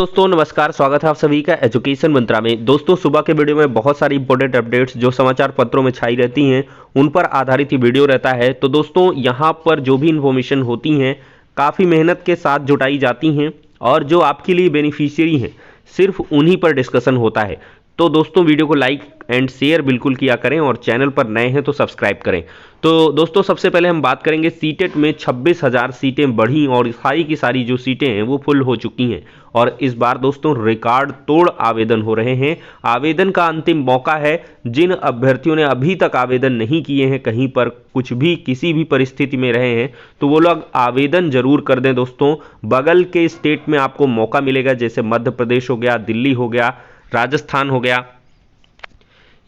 दोस्तों नमस्कार, स्वागत है आप सभी का एजुकेशन मंत्रा में। दोस्तों सुबह के वीडियो में बहुत सारी इंपॉर्टेंट अपडेट्स जो समाचार पत्रों में छाई रहती हैं उन पर आधारित ही वीडियो रहता है। तो दोस्तों यहाँ पर जो भी इंफॉर्मेशन होती हैं काफ़ी मेहनत के साथ जुटाई जाती हैं और जो आपके लिए बेनिफिशियरी हैं सिर्फ उन्हीं पर डिस्कशन होता है। तो दोस्तों वीडियो को लाइक एंड शेयर बिल्कुल किया करें और चैनल पर नए हैं तो सब्सक्राइब करें। तो दोस्तों सबसे पहले हम बात करेंगे सीटेट में 26,000 सीटें बढ़ी और सारी की सारी जो सीटें हैं वो फुल हो चुकी हैं और इस बार दोस्तों रिकॉर्ड तोड़ आवेदन हो रहे हैं। आवेदन का अंतिम मौका है। जिन अभ्यर्थियों ने अभी तक आवेदन नहीं किए हैं, कहीं पर कुछ भी किसी भी परिस्थिति में रहे हैं, तो वो लोग आवेदन जरूर कर दें दोस्तों। बगल के स्टेट में आपको मौका मिलेगा, जैसे मध्य प्रदेश हो गया, दिल्ली हो गया, राजस्थान हो गया।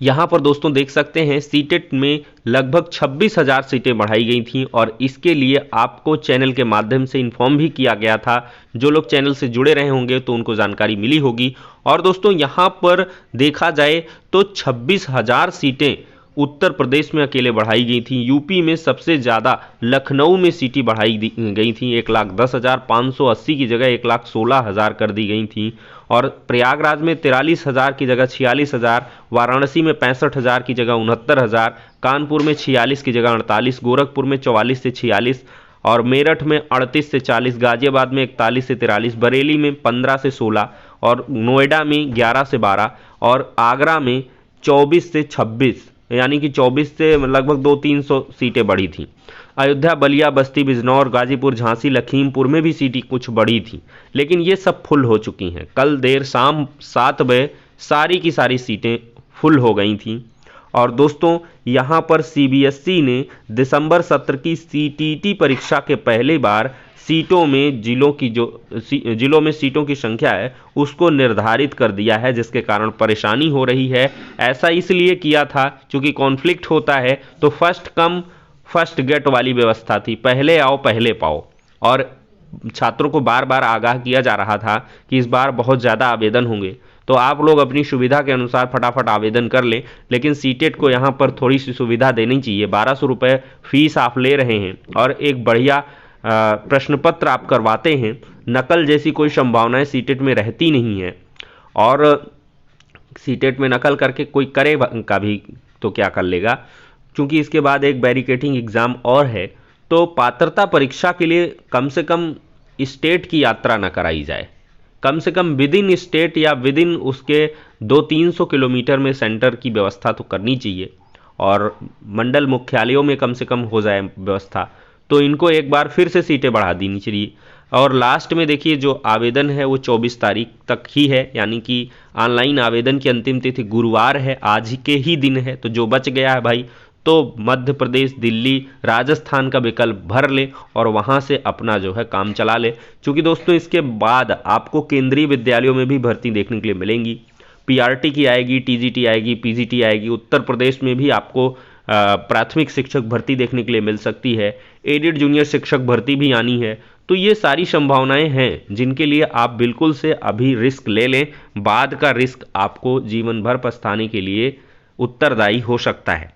यहां पर दोस्तों देख सकते हैं सीटेट में लगभग 26,000 सीटें बढ़ाई गई थी और इसके लिए आपको चैनल के माध्यम से इन्फॉर्म भी किया गया था। जो लोग चैनल से जुड़े रहे होंगे तो उनको जानकारी मिली होगी। और दोस्तों यहां पर देखा जाए तो 26,000 सीटें उत्तर प्रदेश में अकेले बढ़ाई गई थी। यूपी में सबसे ज़्यादा लखनऊ में सीटें बढ़ाई गई थी, 1,10,580 की जगह 1,16,000 कर दी गई थी। और प्रयागराज में 43,000 की जगह 46,000, वाराणसी में 65,000 की जगह 69,000, कानपुर में 46 की जगह 48, गोरखपुर में 44 से 46 और मेरठ में 38 से 40, गाजियाबाद में 41 से 43, बरेली में 15 से 16 और नोएडा में 11 से 12 और आगरा में 24 से 26, यानी कि 24 से लगभग 200-300 सीटें बढ़ी थी। अयोध्या, बलिया, बस्ती, बिजनौर, गाजीपुर, झांसी, लखीमपुर में भी सीटें कुछ बढ़ी थी, लेकिन ये सब फुल हो चुकी हैं। कल देर शाम 7 बजे सारी की सारी सीटें फुल हो गई थी। और दोस्तों यहाँ पर सीबीएसई ने दिसंबर सत्र की सीटीटी परीक्षा के पहली बार सीटों में जिलों में सीटों की संख्या है उसको निर्धारित कर दिया है, जिसके कारण परेशानी हो रही है। ऐसा इसलिए किया था क्योंकि कॉन्फ्लिक्ट होता है, तो फर्स्ट कम फर्स्ट गेट वाली व्यवस्था थी, पहले आओ पहले पाओ। और छात्रों को बार बार आगाह किया जा रहा था कि इस बार बहुत ज़्यादा आवेदन होंगे, तो आप लोग अपनी सुविधा के अनुसार फटाफट आवेदन कर लें। लेकिन सीटेट को यहाँ पर थोड़ी सी सुविधा देनी चाहिए। 1,200 रुपये फीस आप ले रहे हैं और एक बढ़िया प्रश्न पत्र आप करवाते हैं, नकल जैसी कोई संभावनाएं सीटेट में रहती नहीं है। और सीटेट में नकल करके कोई करे का भी तो क्या कर लेगा, क्योंकि इसके बाद एक बैरिकेडिंग एग्ज़ाम और है। तो पात्रता परीक्षा के लिए कम से कम स्टेट की यात्रा न कराई जाए, कम से कम विद इन स्टेट या विद इन उसके 200-300 किलोमीटर में सेंटर की व्यवस्था तो करनी चाहिए और मंडल मुख्यालयों में कम से कम हो जाए व्यवस्था। तो इनको एक बार फिर से सीटें बढ़ा देनी चाहिए। और लास्ट में देखिए जो आवेदन है वो 24 तारीख तक ही है, यानी कि ऑनलाइन आवेदन की अंतिम तिथि गुरुवार है, आज के ही दिन है। तो जो बच गया है भाई, तो मध्य प्रदेश, दिल्ली, राजस्थान का विकल्प भर ले और वहाँ से अपना जो है काम चला ले। क्योंकि दोस्तों इसके बाद आपको केंद्रीय विद्यालयों में भी भर्ती देखने के लिए मिलेंगी। पीआरटी की आएगी, टीजीटी आएगी, पीजीटी आएगी। उत्तर प्रदेश में भी आपको प्राथमिक शिक्षक भर्ती देखने के लिए मिल सकती है। एडेड जूनियर शिक्षक भर्ती भी आनी है। तो ये सारी संभावनाएं हैं जिनके लिए आप बिल्कुल से अभी रिस्क ले लें, बाद का रिस्क आपको जीवन भर पछताने के लिए उत्तरदायी हो सकता है।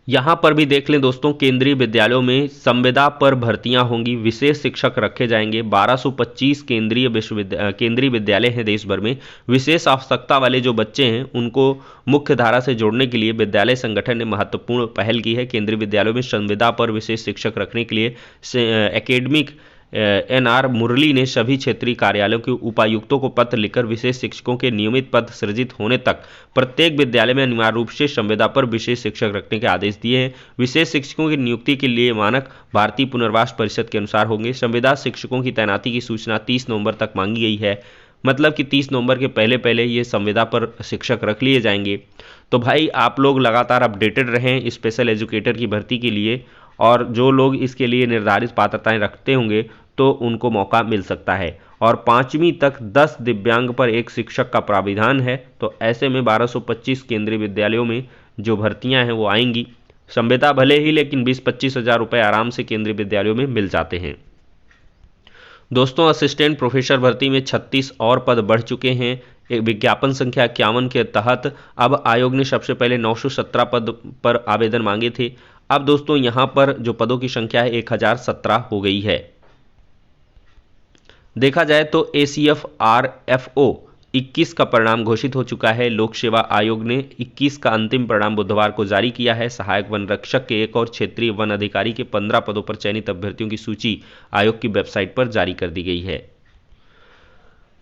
यहाँ पर भी देख लें दोस्तों, केंद्रीय विद्यालयों में संविदा पर भर्तियां होंगी, विशेष शिक्षक रखे जाएंगे। 1225 केंद्रीय विद्यालय हैं देश भर में। विशेष आवश्यकता वाले जो बच्चे हैं उनको मुख्य धारा से जोड़ने के लिए विद्यालय संगठन ने महत्वपूर्ण पहल की है। केंद्रीय विद्यालयों में संविदा पर विशेष शिक्षक रखने के लिए एकेडमिक एनआर मुरली ने सभी क्षेत्रीय कार्यालयों के उपायुक्तों को पत्र लिखकर विशेष शिक्षकों के नियमित पद सृजित होने तक प्रत्येक विद्यालय में अनिवार्य रूप से संविदा पर विशेष शिक्षक रखने के आदेश दिए हैं। विशेष शिक्षकों की नियुक्ति के लिए मानक भारतीय पुनर्वास परिषद के अनुसार होंगे। संविदा शिक्षकों की तैनाती की सूचना 30 नवंबर तक मांगी गई है, मतलब कि 30 नवंबर के पहले पहले ये संविदा पर शिक्षक रख लिए जाएंगे। तो भाई आप लोग लगातार अपडेटेड रहें स्पेशल एजुकेटर की भर्ती के लिए, और जो लोग इसके लिए निर्धारित पात्रताएं रखते होंगे तो उनको मौका मिल सकता है। और 5वीं तक 10 दिव्यांग पर एक शिक्षक का प्राविधान है। तो ऐसे में 1225 केंद्रीय विद्यालयों में जो भर्तियां हैं वो आएंगी। संविदा भले ही, लेकिन 20-25 हज़ार रुपये आराम से केंद्रीय विद्यालयों में मिल जाते हैं। दोस्तों असिस्टेंट प्रोफेसर भर्ती में 36 और पद बढ़ चुके हैं। एक विज्ञापन संख्या 51 के तहत अब आयोग ने सबसे पहले 917 पद पर आवेदन मांगे थे। अब दोस्तों यहाँ पर जो पदों की संख्या है 1017 हो गई है। देखा जाए तो ACF-RFO 21 का परिणाम घोषित हो चुका है। लोक सेवा आयोग ने 21 का अंतिम परिणाम बुधवार को जारी किया है। सहायक वन रक्षक के 1 और क्षेत्रीय वन अधिकारी के 15 पदों पर चयनित अभ्यर्थियों की सूची आयोग की वेबसाइट पर जारी कर दी गई है।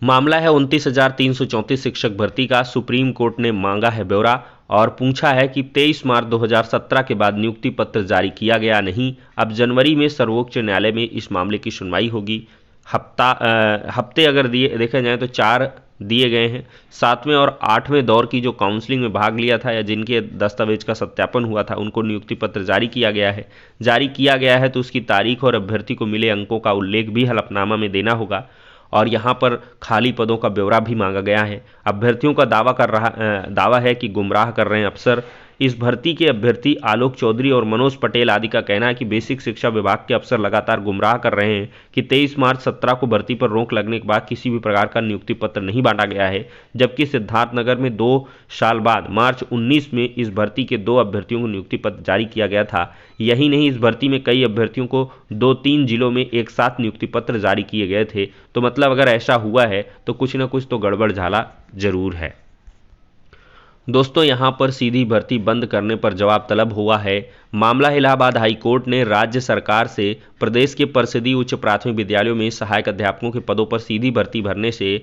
मामला है 29,334 शिक्षक भर्ती का। सुप्रीम कोर्ट ने मांगा है ब्यौरा और पूछा है कि 23 मार्च 2017 के बाद नियुक्ति पत्र जारी किया गया नहीं। अब जनवरी में सर्वोच्च न्यायालय में इस मामले की सुनवाई होगी। हफ्ते अगर देखे जाए तो 4 दिए गए हैं। 7वें और 8वें दौर की जो काउंसलिंग में भाग लिया था या जिनके दस्तावेज का सत्यापन हुआ था उनको नियुक्ति पत्र जारी किया गया है। जारी किया गया है तो उसकी तारीख और अभ्यर्थी को मिले अंकों का उल्लेख भी हलफनामा में देना होगा और यहाँ पर खाली पदों का ब्यौरा भी मांगा गया है। अभ्यर्थियों का दावा है कि गुमराह कर रहे हैं अफसर। इस भर्ती के अभ्यर्थी आलोक चौधरी और मनोज पटेल आदि का कहना है कि बेसिक शिक्षा विभाग के अफसर लगातार गुमराह कर रहे हैं कि 23 मार्च 17 को भर्ती पर रोक लगने के बाद किसी भी प्रकार का नियुक्ति पत्र नहीं बांटा गया है, जबकि सिद्धार्थनगर में 2 साल बाद मार्च 19 में इस भर्ती के 2 अभ्यर्थियों को नियुक्ति पत्र जारी किया गया था। यही नहीं, इस भर्ती में कई अभ्यर्थियों को 2-3 जिलों में एक साथ नियुक्ति पत्र जारी किए गए थे। तो मतलब अगर ऐसा हुआ है तो कुछ ना कुछ तो गड़बड़ झाला जरूर है। दोस्तों यहाँ पर सीधी भर्ती बंद करने पर जवाब तलब हुआ है। मामला इलाहाबाद हाई कोर्ट ने राज्य सरकार से प्रदेश के परिषदीय उच्च प्राथमिक विद्यालयों में सहायक अध्यापकों के पदों पर सीधी भर्ती भरने से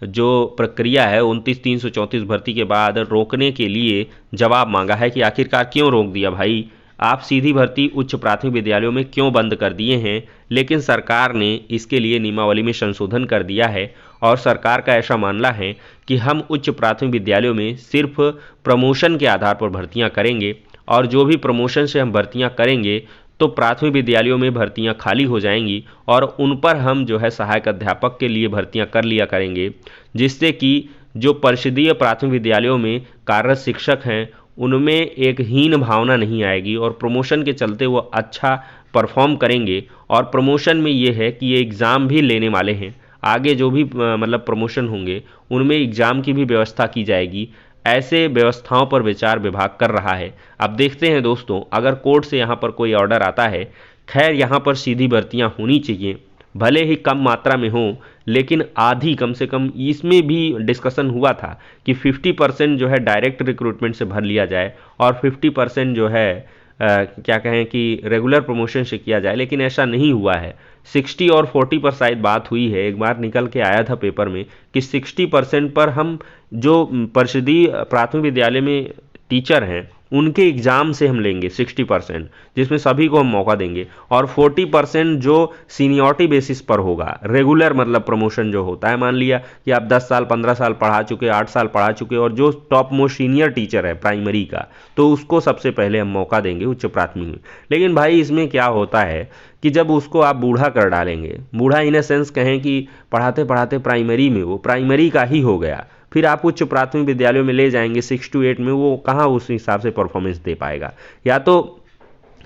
जो प्रक्रिया है 29,334 भर्ती के बाद रोकने के लिए जवाब मांगा है कि आखिरकार क्यों रोक दिया भाई, आप सीधी भर्ती उच्च प्राथमिक विद्यालयों में क्यों बंद कर दिए हैं। लेकिन सरकार ने इसके लिए नियमावली में संशोधन कर दिया है और सरकार का ऐसा मानना है कि हम उच्च प्राथमिक विद्यालयों में सिर्फ प्रमोशन के आधार पर भर्तियां करेंगे और जो भी प्रमोशन से हम भर्तियां करेंगे तो प्राथमिक विद्यालयों में भर्तियां खाली हो जाएंगी और उन पर हम जो है सहायक अध्यापक के लिए भर्तियां कर लिया करेंगे, जिससे कि जो परिषदीय प्राथमिक विद्यालयों में कार्यरत शिक्षक हैं उनमें एक हीन भावना नहीं आएगी और प्रमोशन के चलते वो अच्छा परफॉर्म करेंगे। और प्रमोशन में ये है कि ये एग्ज़ाम भी लेने वाले हैं, आगे जो भी मतलब प्रमोशन होंगे उनमें एग्ज़ाम की भी व्यवस्था की जाएगी। ऐसे व्यवस्थाओं पर विचार विभाग कर रहा है। अब देखते हैं दोस्तों, अगर कोर्ट से यहाँ पर कोई ऑर्डर आता है, खैर यहाँ पर सीधी भर्तियाँ होनी चाहिए, भले ही कम मात्रा में हो लेकिन आधी कम से कम। इसमें भी डिस्कशन हुआ था कि 50% जो है डायरेक्ट रिक्रूटमेंट से भर लिया जाए और 50% जो है क्या कहें कि रेगुलर प्रमोशन से किया जाए, लेकिन ऐसा नहीं हुआ है। 60 और 40 पर शायद बात हुई है। एक बार निकल के आया था पेपर में कि 60% पर हम जो परिषदीय प्राथमिक विद्यालय में टीचर हैं उनके एग्ज़ाम से हम लेंगे 60%, जिसमें सभी को हम मौका देंगे, और 40% जो सीनियरिटी बेसिस पर होगा, रेगुलर मतलब प्रमोशन जो होता है। मान लिया कि आप 10 साल 15 साल पढ़ा चुके, 8 साल पढ़ा चुके और जो टॉप मोस्ट सीनियर टीचर है प्राइमरी का, तो उसको सबसे पहले हम मौका देंगे उच्च प्राथमिक में। लेकिन भाई इसमें क्या होता है कि जब उसको आप बूढ़ा कर डालेंगे, बूढ़ा इन ए सेंस कहें कि पढ़ाते पढ़ाते प्राइमरी में वो प्राइमरी का ही हो गया, फिर आप उच्च प्राथमिक विद्यालयों में ले जाएंगे 6 to 8 में, वो कहाँ उस हिसाब से परफॉर्मेंस दे पाएगा। या तो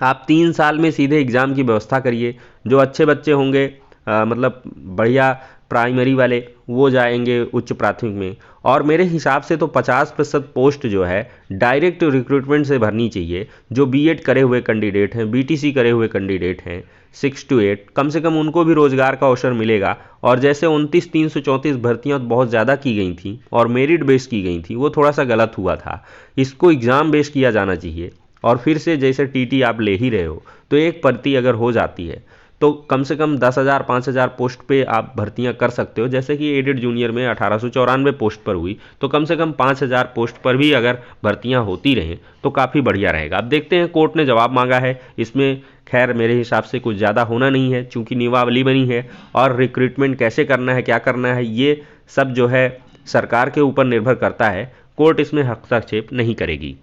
आप 3 साल में सीधे एग्ज़ाम की व्यवस्था करिए, जो अच्छे बच्चे होंगे मतलब बढ़िया प्राइमरी वाले वो जाएंगे उच्च प्राथमिक में। और मेरे हिसाब से तो 50% पोस्ट जो है डायरेक्ट रिक्रूटमेंट से भरनी चाहिए। जो बीएड करे हुए कैंडिडेट हैं, बीटीसी करे हुए कैंडिडेट हैं 6 to 8, कम से कम उनको भी रोजगार का अवसर मिलेगा। और जैसे 29,334 भर्तियां बहुत ज़्यादा की गई थी और मेरिट बेस की गई थी, वो थोड़ा सा गलत हुआ था। इसको एग्ज़ाम बेस किया जाना चाहिए। और फिर से जैसे टीटी आप ले ही रहे हो तो एक भर्ती अगर हो जाती है तो कम से कम 10,000 5,000 पोस्ट पे आप भर्तियां कर सकते हो। जैसे कि एडेड जूनियर में 1894 पोस्ट पर हुई, तो कम से कम 5,000 पोस्ट पर भी अगर भर्तियां होती रहें तो काफ़ी बढ़िया रहेगा। अब देखते हैं, कोर्ट ने जवाब मांगा है, इसमें खैर मेरे हिसाब से कुछ ज़्यादा होना नहीं है, चूँकि नियमावली बनी है और रिक्रूटमेंट कैसे करना है, क्या करना है, ये सब जो है सरकार के ऊपर निर्भर करता है। कोर्ट इसमें हस्तक्षेप नहीं करेगी।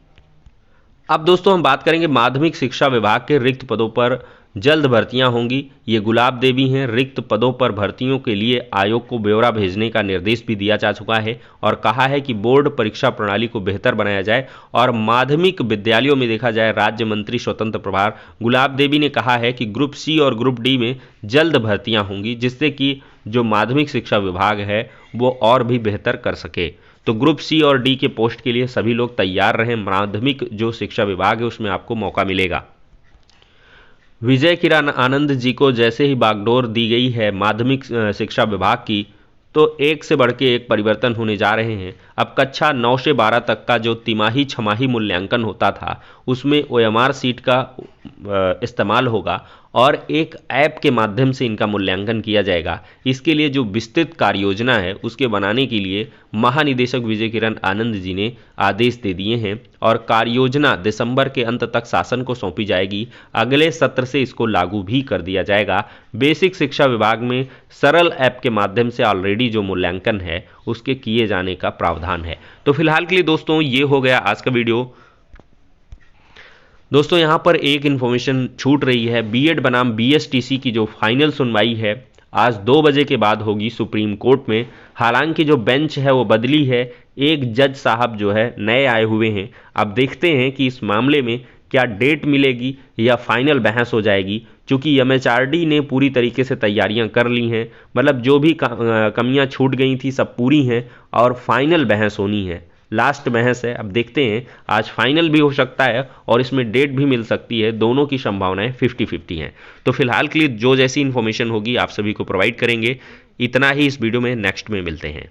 अब दोस्तों हम बात करेंगे माध्यमिक शिक्षा विभाग के रिक्त पदों पर जल्द भर्तियां होंगी। ये गुलाब देवी हैं। रिक्त पदों पर भर्तियों के लिए आयोग को ब्यौरा भेजने का निर्देश भी दिया जा चुका है और कहा है कि बोर्ड परीक्षा प्रणाली को बेहतर बनाया जाए। और माध्यमिक विद्यालयों में देखा जाए, राज्य मंत्री स्वतंत्र प्रभार गुलाब देवी ने कहा है कि ग्रुप सी और ग्रुप डी में जल्द भर्तियां होंगी, जिससे कि जो माध्यमिक शिक्षा विभाग है वो और भी बेहतर कर सके। तो ग्रुप सी और डी के पोस्ट के लिए सभी लोग तैयार रहें। माध्यमिक जो शिक्षा विभाग है उसमें आपको मौका मिलेगा। विजय किरण आनंद जी को जैसे ही बागडोर दी गई है माध्यमिक शिक्षा विभाग की, तो एक से बढ़ के एक परिवर्तन होने जा रहे हैं। अब कक्षा 9 से 12 तक का जो तिमाही छमाही मूल्यांकन होता था उसमें OMR सीट का इस्तेमाल होगा और एक ऐप के माध्यम से इनका मूल्यांकन किया जाएगा। इसके लिए जो विस्तृत कार्य योजना है उसके बनाने के लिए महानिदेशक विजय किरण आनंद जी ने आदेश दे दिए हैं और कार्य योजना दिसंबर के अंत तक शासन को सौंपी जाएगी। अगले सत्र से इसको लागू भी कर दिया जाएगा। बेसिक शिक्षा विभाग में सरल ऐप के माध्यम से ऑलरेडी जो मूल्यांकन है उसके किए जाने का प्रावधान है। तो फिलहाल के लिए दोस्तों ये हो गया आज का वीडियो। दोस्तों यहाँ पर एक इन्फॉर्मेशन छूट रही है। बीएड बनाम BSTC की जो फाइनल सुनवाई है आज 2 बजे के बाद होगी सुप्रीम कोर्ट में। हालांकि जो बेंच है वो बदली है, एक जज साहब जो है नए आए हुए हैं। अब देखते हैं कि इस मामले में क्या डेट मिलेगी या फाइनल बहस हो जाएगी, क्योंकि MHRD ने पूरी तरीके से तैयारियां कर ली हैं। मतलब जो भी कमियां छूट गई थी सब पूरी हैं और फाइनल बहस होनी है, लास्ट बहस है। अब देखते हैं, आज फाइनल भी हो सकता है और इसमें डेट भी मिल सकती है। दोनों की संभावनाएं 50-50 हैं। तो फिलहाल के लिए जो जैसी इन्फॉर्मेशन होगी आप सभी को प्रोवाइड करेंगे। इतना ही इस वीडियो में, नेक्स्ट में मिलते हैं।